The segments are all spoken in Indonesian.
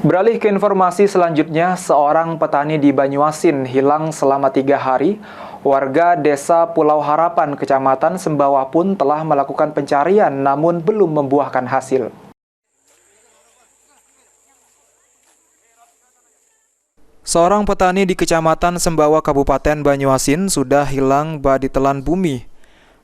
Beralih ke informasi selanjutnya, seorang petani di Banyuasin hilang selama 3 hari. Warga desa Pulau Harapan, Kecamatan Sembawa pun telah melakukan pencarian namun belum membuahkan hasil. Seorang petani di Kecamatan Sembawa, Kabupaten Banyuasin sudah hilang ditelan bumi.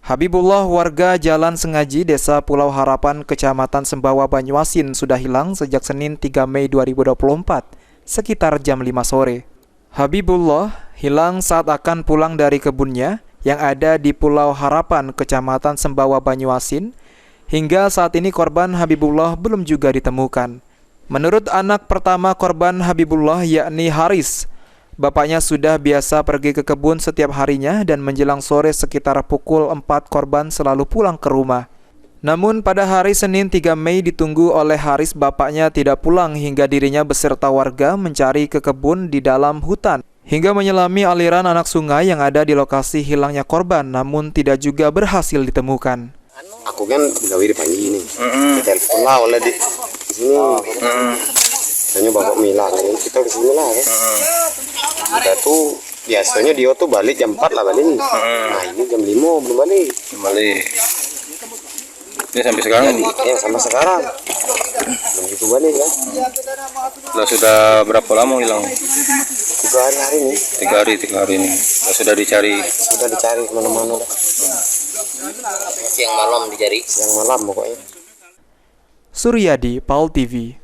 Habibullah, warga Jalan Sengaji, Desa Pulau Harapan, Kecamatan Sembawa, Banyuasin, sudah hilang sejak Senin 3 Mei 2024, sekitar jam 5 sore. Habibullah hilang saat akan pulang dari kebunnya yang ada di Pulau Harapan, Kecamatan Sembawa, Banyuasin. Hingga saat ini korban Habibullah belum juga ditemukan. Menurut anak pertama korban Habibullah, yakni Haris, bapaknya sudah biasa pergi ke kebun setiap harinya dan menjelang sore sekitar pukul 4 korban selalu pulang ke rumah. Namun pada hari Senin 3 Mei ditunggu oleh Haris, bapaknya tidak pulang hingga dirinya beserta warga mencari ke kebun di dalam hutan hingga menyelami aliran anak sungai yang ada di lokasi hilangnya korban, namun tidak juga berhasil ditemukan. Aku kan gawe di pagi ini, telepon lah oleh di sini. Hanya bapak Mila, kita di sini lah. Kita tuh biasanya dia tuh balik jam 4 lah balik. Nah ini jam 5 belum balik. Ini sampai sekarang? Ya sampai sekarang belum gitu balik ya. Sudah berapa lama hilang? 3 hari ini. 3 hari ini. Sudah dicari kemana-mana dah. Siang malam dicari. Siang malam pokoknya. Suryadi, Paul TV.